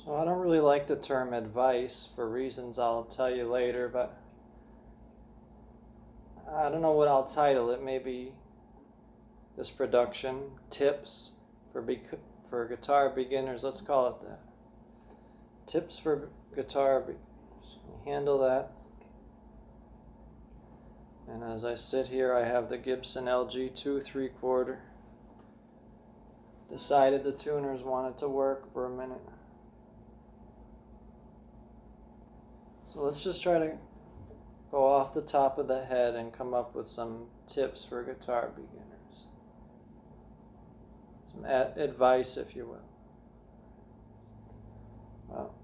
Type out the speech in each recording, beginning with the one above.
So I don't really like the term advice for reasons I'll tell you later, but I don't know what I'll title it. Maybe this production, tips for guitar beginners. Let's call it that. Tips for guitar beginners. Handle that. And as I sit here, I have the Gibson LG 2 3/4. Decided the tuners wanted to work for a minute. So let's just try to go off the top of the head and come up with some tips for guitar beginners. Some advice, if you will. Well,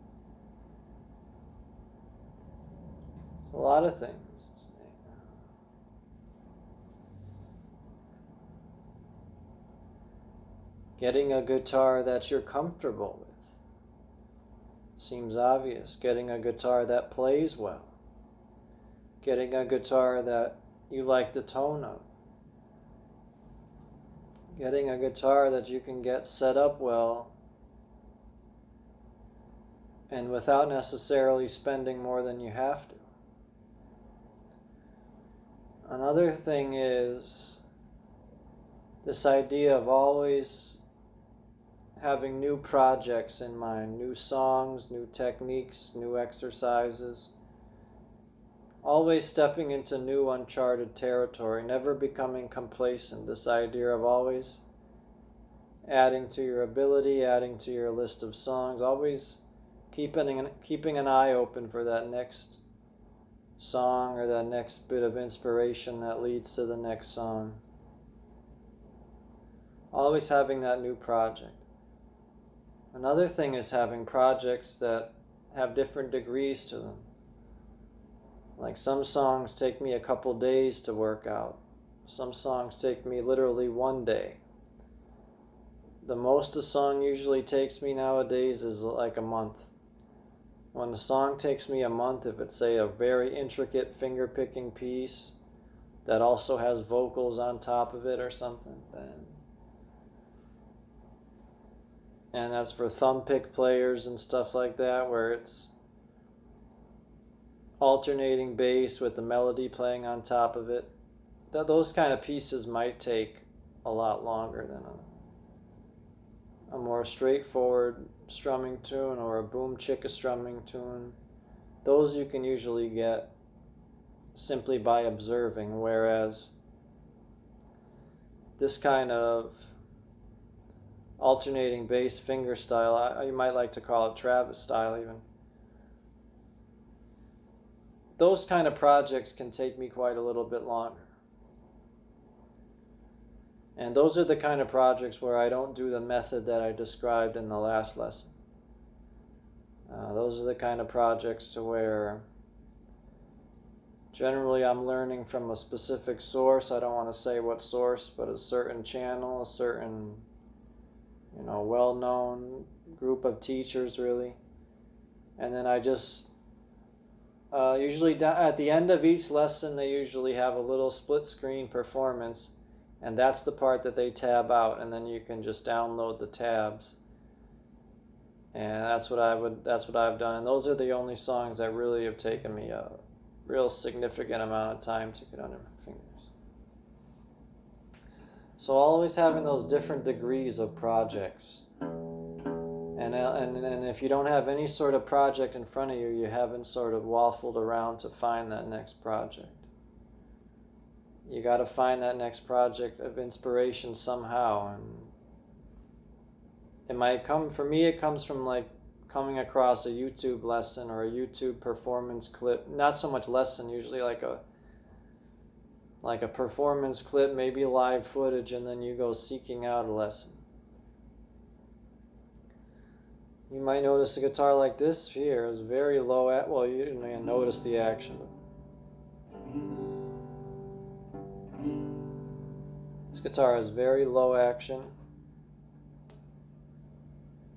it's a lot of things. Getting a guitar that you're comfortable with. Seems obvious. Getting a guitar that plays well. Getting a guitar that you like the tone of. Getting a guitar that you can get set up well and without necessarily spending more than you have to. Another thing is this idea of always having new projects in mind, new songs, new techniques, new exercises. Always stepping into new uncharted territory, never becoming complacent. This idea of always adding to your ability, adding to your list of songs, always keeping an eye open for that next song or that next bit of inspiration that leads to the next song. Always having that new project. Another thing is having projects that have different degrees to them. Like some songs take me a couple days to work out. Some songs take me literally one day. The most a song usually takes me nowadays is like a month. When a song takes me a month, if it's, say, a very intricate finger-picking piece that also has vocals on top of it or something, and that's for thumb pick players and stuff like that, where it's alternating bass with the melody playing on top of it. Those kind of pieces might take a lot longer than a more straightforward strumming tune or a boom chicka strumming tune. Those you can usually get simply by observing, whereas this kind of alternating bass finger style, you might like to call it Travis style even. Those kind of projects can take me quite a little bit longer. And those are the kind of projects where I don't do the method that I described in the last lesson. Those are the kind of projects to where generally I'm learning from a specific source. I don't want to say what source, but a certain channel, a certain well-known group of teachers, really. And then I just usually at the end of each lesson, they usually have a little split screen performance, and that's the part that they tab out, and then you can just download the tabs. And that's what I've done. And those are the only songs that really have taken me a real significant amount of time to get under my fingers. So always having those different degrees of projects. And if you don't have any sort of project in front of you, you haven't sort of waffled around to find that next project. You got to find that next project of inspiration somehow. And it might come, for me, it comes from like coming across a YouTube lesson or a YouTube performance clip. Not so much lesson, usually like a performance clip, maybe live footage, and then you go seeking out a lesson. You might notice a guitar like this here is very low well, you didn't even notice the action. This guitar is very low action,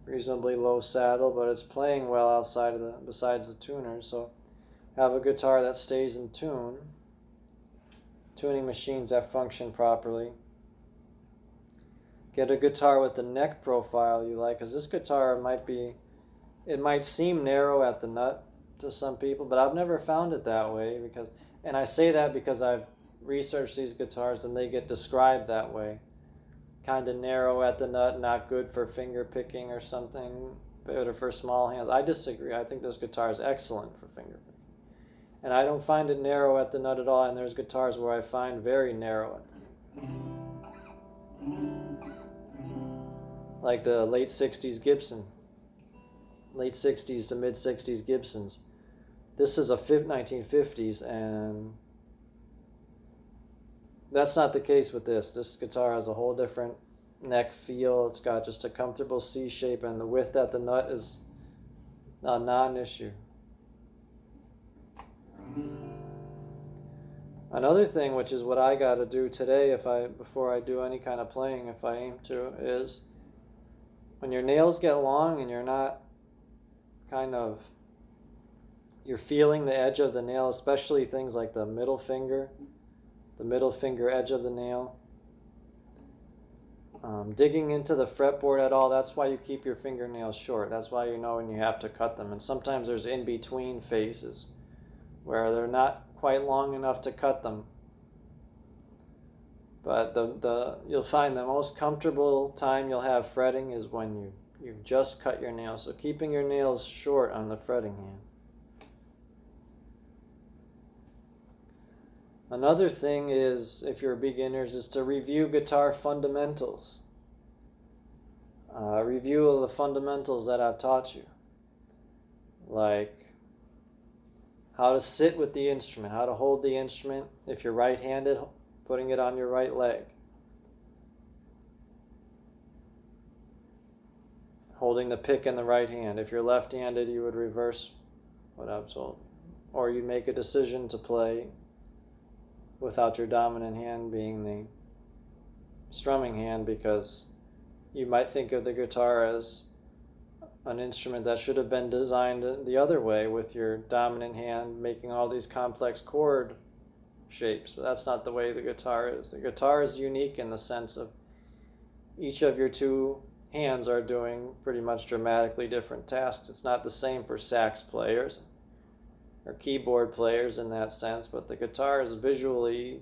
reasonably low saddle, but it's playing well besides the tuner. So have a guitar that stays in tune, tuning machines that function properly. Get a guitar with the neck profile you like, because this guitar might be it might seem narrow at the nut to some people, but I've never found it that way and I say that because I've researched these guitars and they get described that way. Kind of narrow at the nut, not good for finger picking or something, better for small hands. I disagree. I think this guitar is excellent for finger picking. And I don't find it narrow at the nut at all, and there's guitars where I find very narrow at the nut. Like the late 60s Gibson. Late 60s to mid 60s Gibsons. This is a 1950s, and that's not the case with this. This guitar has a whole different neck feel. It's got just a comfortable C shape, and the width at the nut is a non-issue. Another thing, which is what I got to do today before I do any kind of playing, if I aim to, is when your nails get long and you're not you're feeling the edge of the nail, especially things like the middle finger edge of the nail. Digging into the fretboard at all, that's why you keep your fingernails short. That's why you know when you have to cut them. And sometimes there's in-between phases where they're not quite long enough to cut them. But you'll find the most comfortable time you'll have fretting is when you've just cut your nails. So keeping your nails short on the fretting hand. Another thing is, if you're beginners, is to review guitar fundamentals. Review of the fundamentals that I've taught you. Like how to sit with the instrument, how to hold the instrument. If you're right-handed, putting it on your right leg. Holding the pick in the right hand. If you're left-handed, you would reverse what I've told you. Or you make a decision to play without your dominant hand being the strumming hand, because you might think of the guitar as an instrument that should have been designed the other way, with your dominant hand making all these complex chord shapes. But that's not the way the guitar is. The guitar is unique in the sense of each of your two hands are doing pretty much dramatically different tasks. It's not the same for sax players or keyboard players in that sense, but the guitar is visually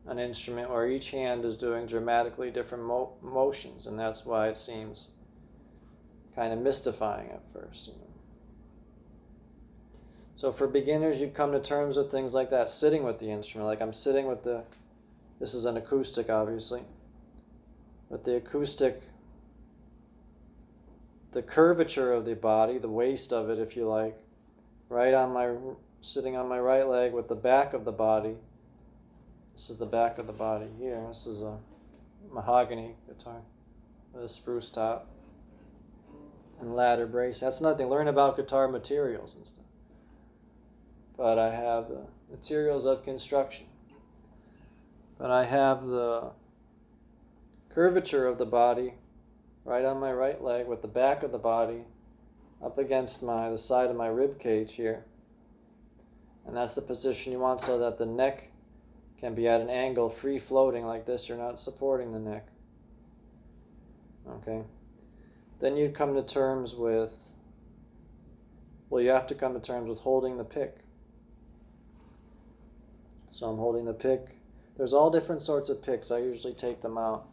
an instrument where each hand is doing dramatically different motions, and that's why it seems kind of mystifying at first. So for beginners, you come to terms with things like that, sitting with the instrument. Like I'm sitting with this is an acoustic, obviously. With the acoustic, the curvature of the body, the waist of it, if you like, sitting on my right leg with the back of the body. This is the back of the body here. This is a mahogany guitar with a spruce top and ladder brace. That's nothing. Learn about guitar materials and stuff. But I have the materials of construction. But I have the curvature of the body right on my right leg with the back of the body up against the side of my rib cage here. And that's the position you want, so that the neck can be at an angle, free floating like this. You're not supporting the neck. Okay? Then you'd come to terms with, you have to come to terms with holding the pick. So I'm holding the pick. There's all different sorts of picks. I usually take them out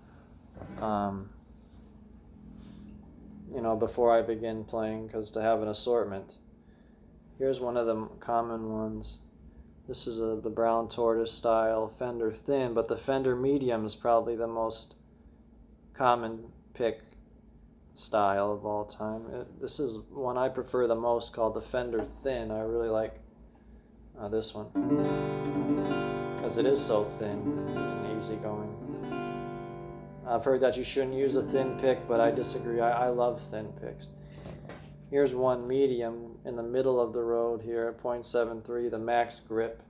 before I begin playing, because to have an assortment. Here's one of the common ones. This is the brown tortoise style Fender thin, but the Fender medium is probably the most common pick style of all time. This is one I prefer the most, called the Fender thin. I really like this one because it is so thin and easygoing. I've heard that you shouldn't use a thin pick, but I disagree. I love thin picks. Here's one medium in the middle of the road here at 0.73, the max grip.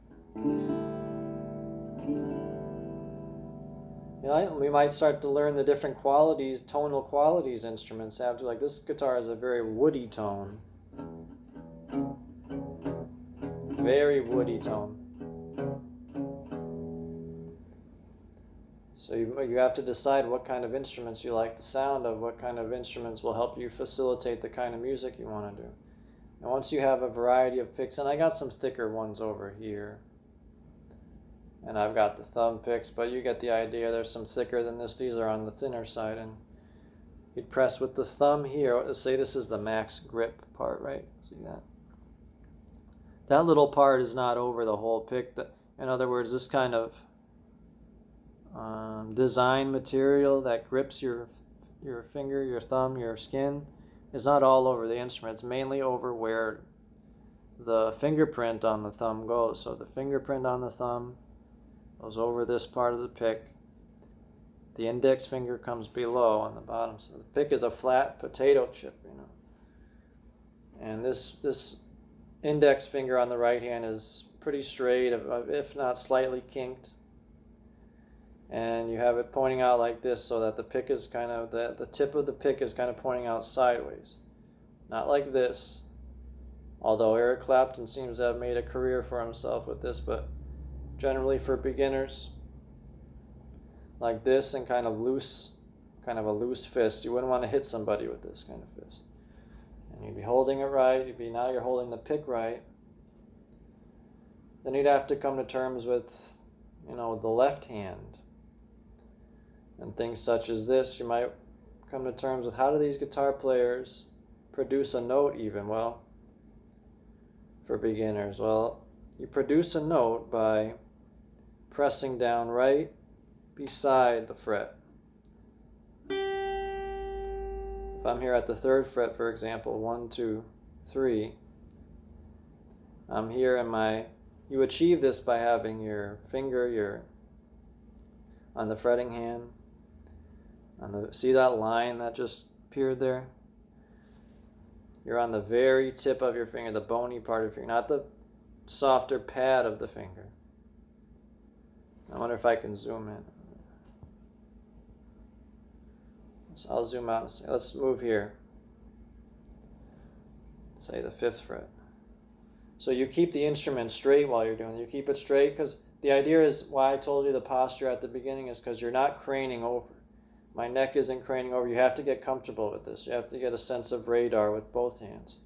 We might start to learn the different qualities, tonal qualities instruments have to. Like this guitar has a very woody tone. Very woody tone. So you have to decide what kind of instruments you like the sound of, what kind of instruments will help you facilitate the kind of music you want to do. And once you have a variety of picks, and I got some thicker ones over here, and I've got the thumb picks, but you get the idea. There's some thicker than this. These are on the thinner side, and you'd press with the thumb here. Let's say this is the max grip part, right? See that? That little part is not over the whole pick. In other words, this kind of design material that grips your finger, your thumb, your skin is not all over the instrument. It's mainly over where the fingerprint on the thumb goes. So the fingerprint on the thumb goes over this part of the pick. The index finger comes below on the bottom. So the pick is a flat potato chip, you know. And this index finger on the right hand is pretty straight, if not slightly kinked. And you have it pointing out like this so that the pick is kind of, the tip of the pick is kind of pointing out sideways. Not like this. Although Eric Clapton seems to have made a career for himself with this, but generally for beginners, like this and kind of a loose fist. You wouldn't want to hit somebody with this kind of fist. And you'd be holding it right. Now you're holding the pick right. Then you'd have to come to terms with, the left hand. And things such as this, you might come to terms with how do these guitar players produce a note even? Well, for beginners, you produce a note by pressing down right beside the fret. If I'm here at the 3rd fret, for example, 1, 2, 3, I'm here and you achieve this by having your finger on the fretting hand. See that line that just appeared there? You're on the very tip of your finger, the bony part of your finger, not the softer pad of the finger. I wonder if I can zoom in. So I'll zoom out and say, let's move here. Say the 5th fret. So you keep the instrument straight while you're doing it. You keep it straight because the idea is why I told you the posture at the beginning is because you're not craning over. My neck isn't craning over. You have to get comfortable with this. You have to get a sense of radar with both hands.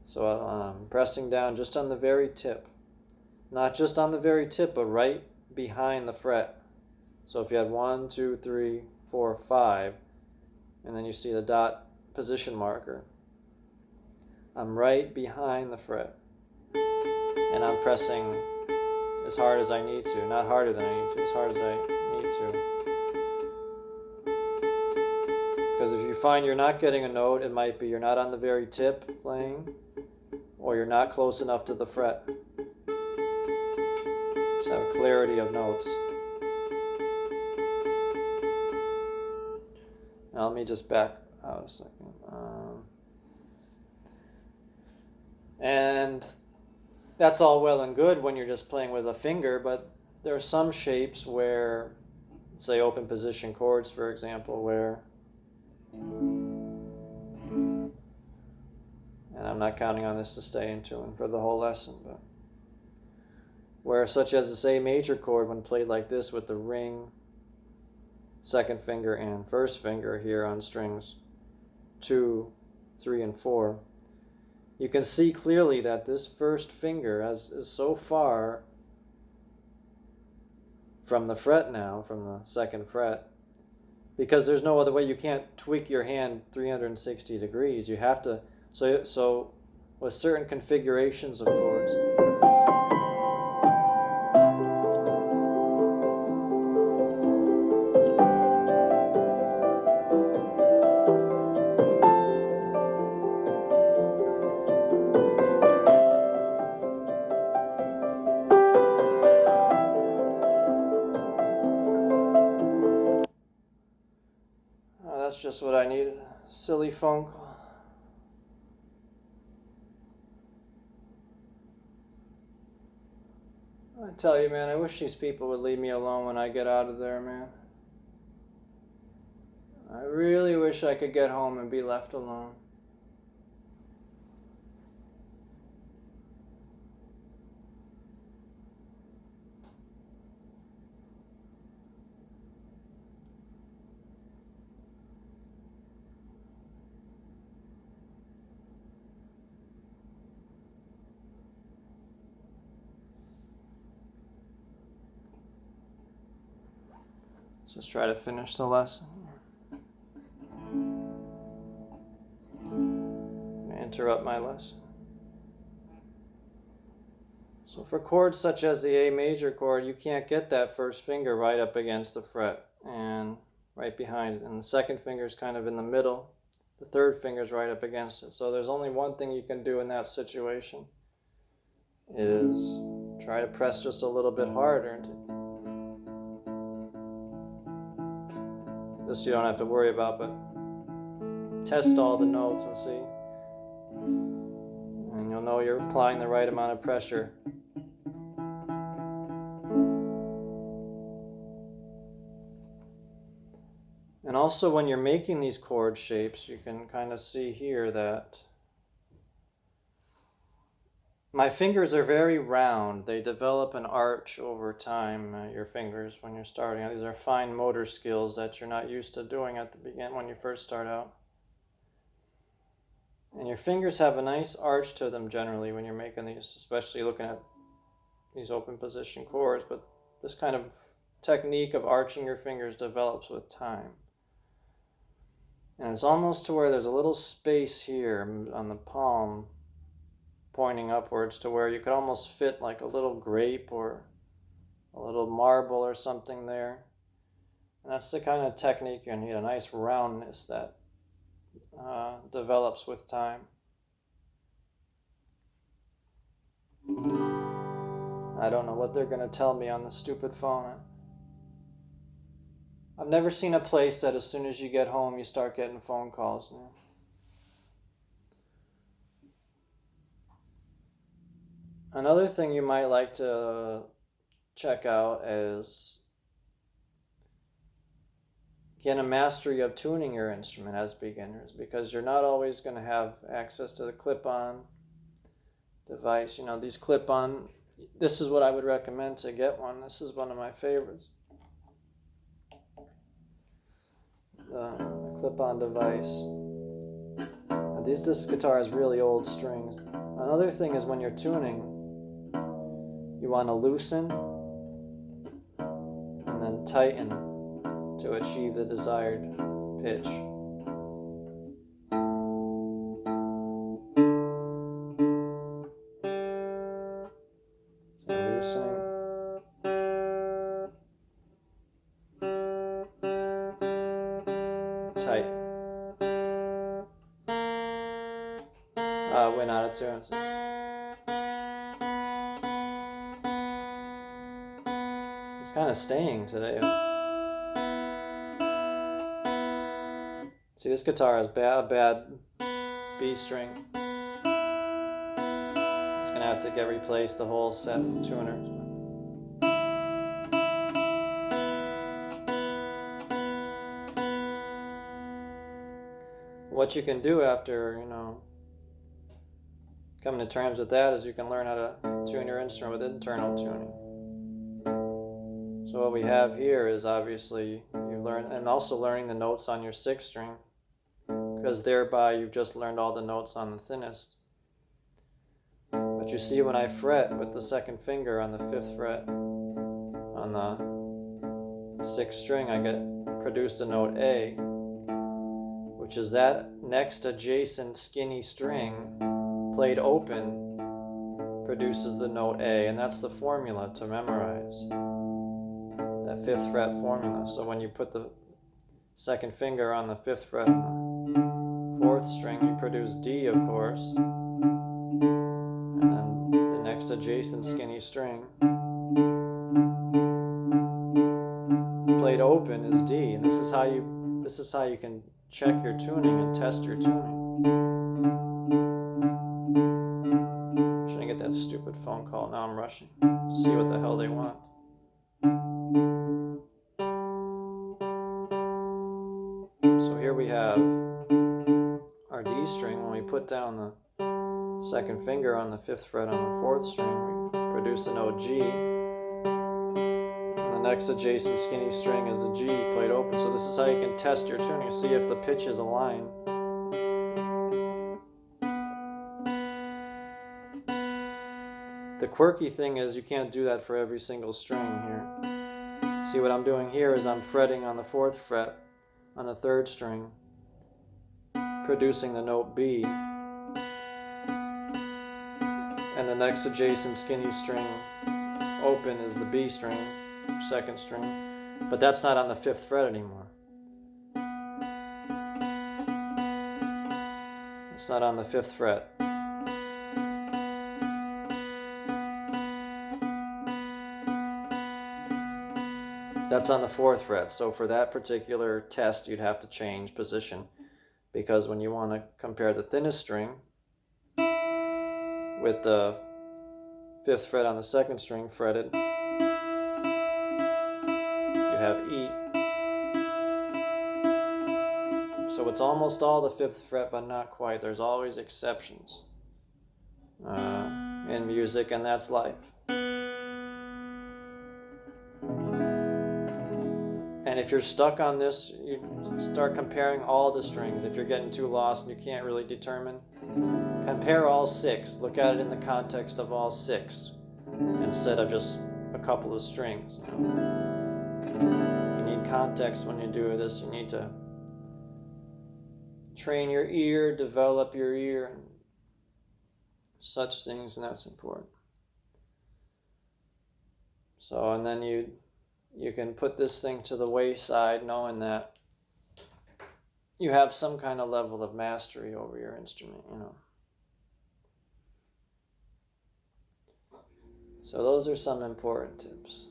So I'm pressing down just on the very tip. Not just on the very tip, but right behind the fret. So if you had 1, 2, 3, 4, 5, and then you see the dot position marker, I'm right behind the fret. And I'm pressing as hard as I need to. Not harder than I need to, as hard as I need to. Because if you find you're not getting a note, it might be you're not on the very tip playing, or you're not close enough to the fret. Just have clarity of notes. Now let me just back out a second. And that's all well and good when you're just playing with a finger, but there are some shapes where, say open position chords, for example, where, and I'm not counting on this to stay in tune for the whole lesson, but where such as this A major chord when played like this with the ring, 2nd finger and 1st finger here on strings 2, 3, and 4, you can see clearly that this 1st finger is so far from the fret now, from the 2nd fret, because there's no other way. You can't tweak your hand 360 degrees. You have to, so with certain configurations of chords, that's just what I needed. Silly phone call. I tell you, man, I wish these people would leave me alone when I get out of there, man. I really wish I could get home and be left alone. Just try to finish the lesson. I'm going to interrupt my lesson. So for chords such as the A major chord, you can't get that first finger right up against the fret and right behind it. And the second finger is kind of in the middle. The third finger is right up against it. So there's only one thing you can do in that situation, is try to press just a little bit harder. This you don't have to worry about, but test all the notes and see. And you'll know you're applying the right amount of pressure. And also when you're making these chord shapes, you can kind of see here that my fingers are very round. They develop an arch over time, your fingers, when you're starting. These are fine motor skills that you're not used to doing at the beginning when you first start out. And your fingers have a nice arch to them generally when you're making these, especially looking at these open position chords. But this kind of technique of arching your fingers develops with time. And it's almost to where there's a little space here on the palm pointing upwards to where you could almost fit like a little grape or a little marble or something there. And that's the kind of technique you need, a nice roundness that develops with time. I don't know what they're going to tell me on the stupid phone. I've never seen a place that as soon as you get home you start getting phone calls, man. Another thing you might like to check out is get a mastery of tuning your instrument as beginners, because you're not always going to have access to the clip-on device. You know, these clip-on, this is what I would recommend to get one. This is one of my favorites. The clip-on device. This guitar has really old strings. Another thing is when you're tuning, you want to loosen and then tighten to achieve the desired pitch. So loosening. Tight. Went out of tune. It's kind of staying today. See, this guitar has a bad B string. It's going to have to get replaced, the whole set of tuners. What you can do after, coming to terms with that is you can learn how to tune your instrument with internal tuning. So what we have here is obviously you learn, and also learning the notes on your 6th string, because thereby you've just learned all the notes on the thinnest. But you see when I fret with the 2nd finger on the 5th fret on the 6th string, I produce the note A, which is that next adjacent skinny string played open produces the note A, and that's the formula to memorize, that 5th fret formula. So when you put the 2nd finger on the 5th fret on the 4th string, you produce D, of course, and then the next adjacent skinny string played open is D, and this is how you can check your tuning and test your tuning. Shouldn't get that stupid phone call. Now I'm rushing to see what the hell they want. So here we have our D string. When we put down the 2nd finger on the 5th fret on the 4th string, we produce the note G. And the next adjacent skinny string is the G played open. So this is how you can test your tuning. See if the pitches align. The quirky thing is you can't do that for every single string here. See, what I'm doing here is I'm fretting on the 4th fret on the 3rd string, producing the note B, and the next adjacent skinny string open is the B string, 2nd string, but that's not on the 5th fret anymore. It's not on the 5th fret. That's on the 4th fret. So for that particular test, you'd have to change position, because when you want to compare the thinnest string with the 5th fret on the 2nd string fretted, you have E. So it's almost all the 5th fret, but not quite. There's always exceptions in music, and that's life. And if you're stuck on this, you start comparing all the strings. If you're getting too lost and you can't really determine, compare all 6. Look at it in the context of all 6 instead of just a couple of strings. You need context when you do this. You need to train your ear, develop your ear, and such things, and that's important. So, and then you can put this thing to the wayside knowing that you have some kind of level of mastery over your instrument, So those are some important tips.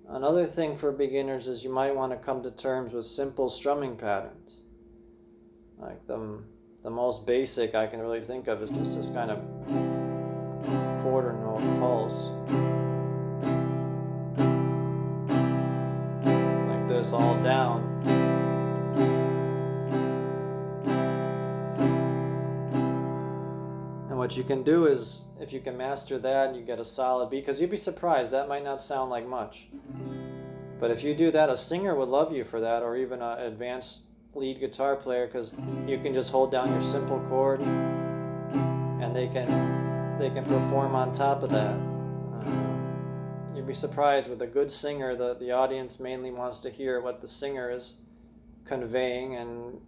Another thing for beginners is you might want to come to terms with simple strumming patterns. Like the most basic I can really think of is just this kind of quarter note pulse. Like this, all down. And what you can do is, if you can master that, you get a solid beat, because you'd be surprised, that might not sound like much. But if you do that, a singer would love you for that, or even an advanced lead guitar player, because you can just hold down your simple chord and they can perform on top of that. You'd be surprised, with a good singer, the audience mainly wants to hear what the singer is conveying, and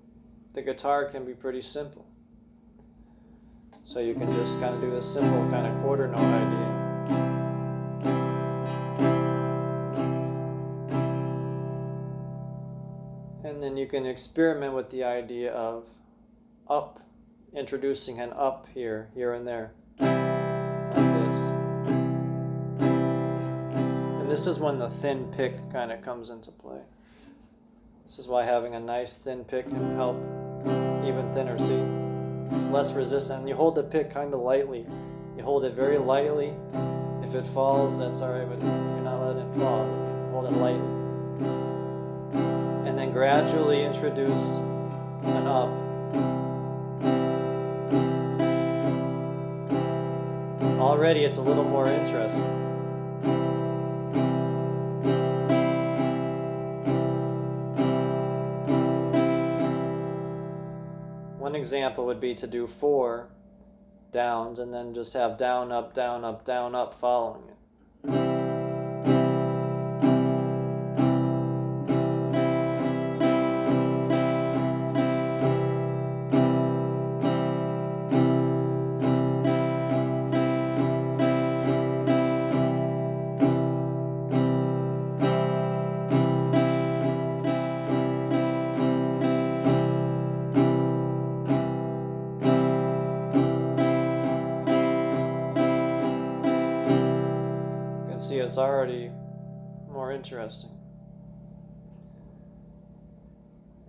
the guitar can be pretty simple. So you can just kind of do a simple kind of quarter note idea. And then you can experiment with the idea of up, introducing an up here and there, like this. And this is when the thin pick kind of comes into play. This is why having a nice thin pick can help even thinner. See, it's less resistant. And you hold the pick kind of lightly. You hold it very lightly. If it falls, that's all right, but you're not letting it fall. You hold it lightly. And then gradually introduce an up. Already it's a little more interesting. One example would be to do 4 downs and then just have down, up, down, up, down, up following it. See, it's already more interesting.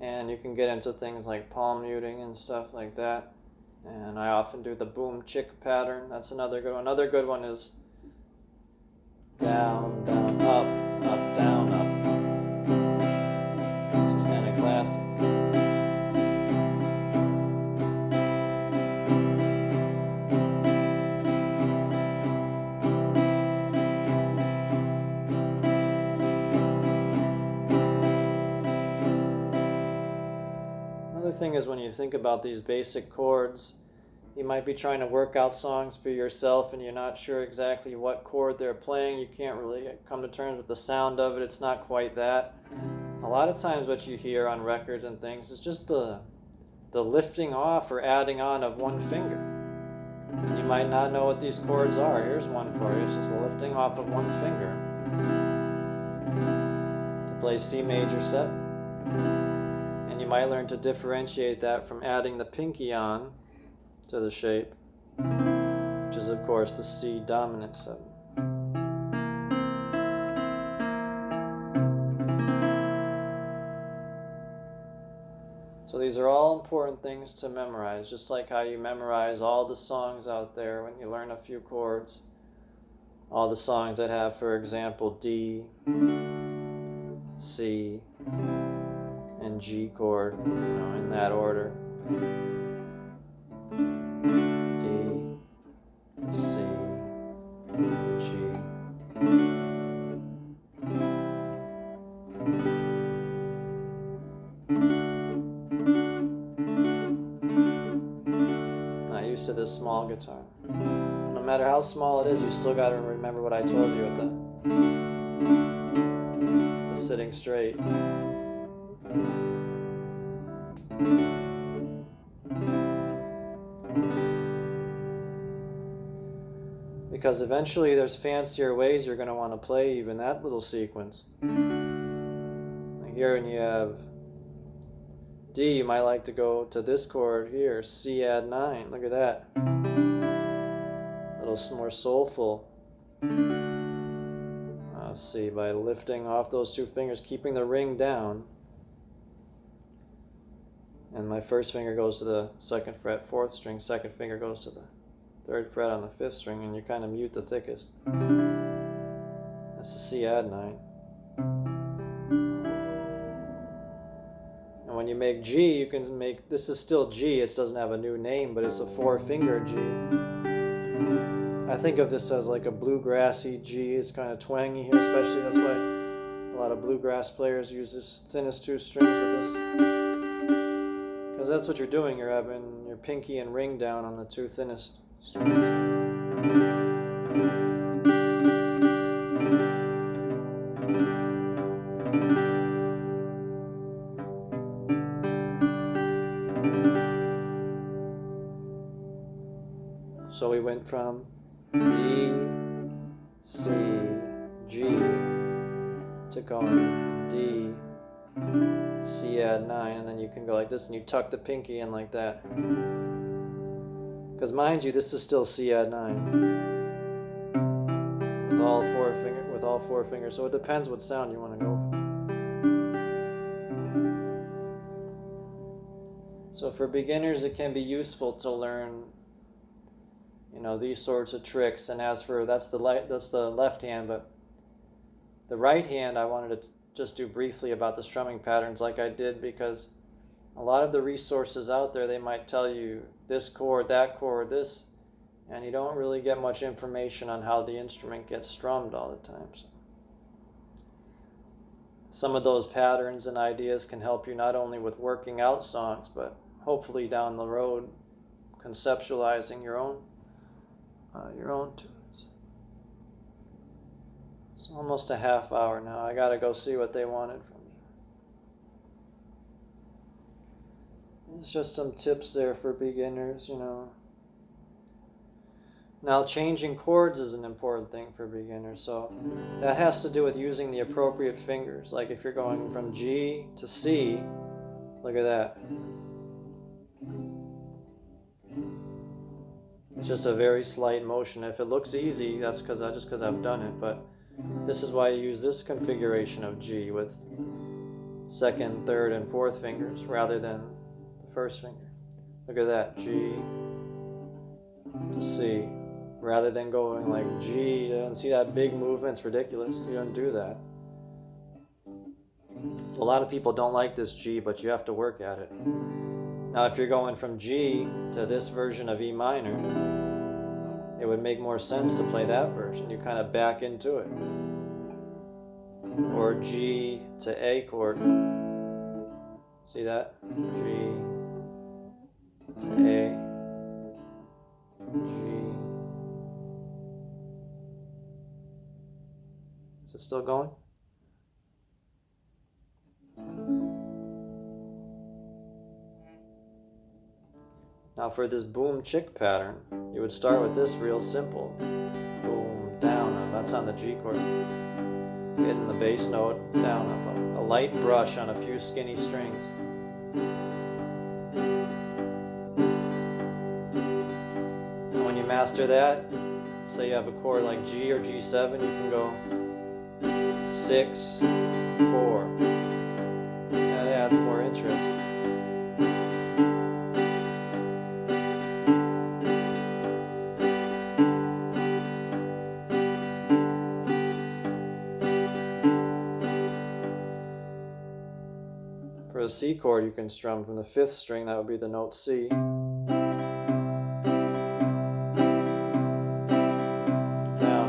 And you can get into things like palm muting and stuff like that. And I often do the boom chick pattern. That's another good one. Another good one is down, down, up, up, down, up. This is kind of classic. Thing is, when you think about these basic chords, You might be trying to work out songs for yourself and you're not sure exactly what chord they're playing. You can't really come to terms with the sound of it. It's not quite that. A lot of times what you hear on records and things is just the lifting off or adding on of one finger. And you might not know what these chords are. Here's one for you. It's just the lifting off of one finger to play C major 7. And you might learn to differentiate that from adding the pinky on to the shape, which is of course the C dominant 7. So these are all important things to memorize, just like how you memorize all the songs out there when you learn a few chords. All the songs that have, for example, D, C, and G chord, in that order. D, C, G. Not used to this small guitar. No matter how small it is, you still got to remember what I told you with the sitting straight. Because eventually there's fancier ways you're going to want to play even that little sequence. Here when you have D, you might like to go to this chord here, C add 9. Look at that. A little more soulful. See, by lifting off those two fingers, keeping the ring down. And my first finger goes to the 2nd fret, 4th string, 2nd finger goes to the 3rd fret on the 5th string, and you kind of mute the thickest. That's the C add 9. And when you make G, you can make, this is still G, it doesn't have a new name, but it's a 4-finger G. I think of this as like a bluegrassy G. It's kind of twangy here, especially. That's why a lot of bluegrass players use this thinnest 2 strings with this. Because that's what you're doing. You're having your pinky and ring down on the 2 thinnest strings. So we went from D, C, G to going D, C add 9, and then you can go like this and you tuck the pinky in like that. Because mind you, this is still C add 9 with all 4 fingers. So it depends what sound you want to go for. So for beginners, it can be useful to learn these sorts of tricks. And as for that's the left hand, but the right hand I wanted to just do briefly about the strumming patterns like I did, because a lot of the resources out there, they might tell you this chord, that chord, this, and you don't really get much information on how the instrument gets strummed all the time. So some of those patterns and ideas can help you not only with working out songs, but hopefully down the road conceptualizing your own tunes. It's almost a half hour now. I gotta go see what they wanted from me. It's just some tips there for beginners, Now changing chords is an important thing for beginners, so that has to do with using the appropriate fingers. Like if you're going from G to C, look at that. It's just a very slight motion. If it looks easy, that's because I've done it, but this is why you use this configuration of G with 2nd, 3rd, and 4th fingers rather than the 1st finger. Look at that, G to C, rather than going like G, and see that big movement? It's ridiculous. You don't do that. A lot of people don't like this G, but you have to work at it. Now if you're going from G to this version of E minor, it would make more sense to play that version. You kind of back into it. Or G to A chord. See that? G to A. Is it still going? Now for this boom chick pattern, you would start with this real simple. Boom, down, up. That's on the G chord. Hitting the bass note, down, up. A light brush on a few skinny strings. And when you master that, say you have a chord like G or G7, you can go 6, 4. That adds more interest. For a C chord, you can strum from the 5th string, that would be the note C. Down,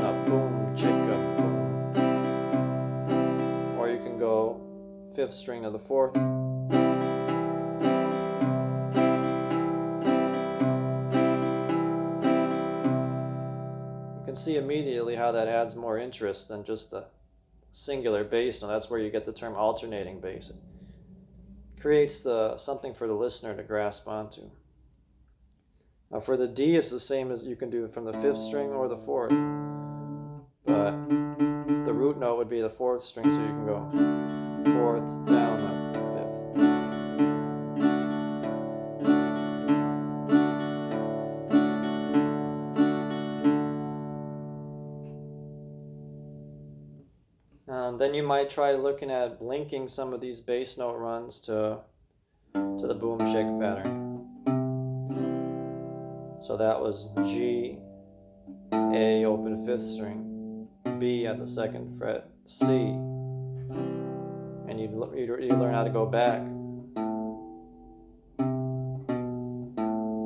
up, boom, chick, up, boom. Or you can go 5th string to the 4th. You can see immediately how that adds more interest than just the singular bass note. That's where you get the term alternating bass. It creates something for the listener to grasp onto. Now for the D, it's the same as you can do from the 5th string or the 4th. But the root note would be the 4th string, so you can go 4th, down, up, 5th. Then you might try looking at linking some of these bass note runs to the boom chick pattern. So that was G, A open 5th string, B at the 2nd fret, C, and you learn how to go back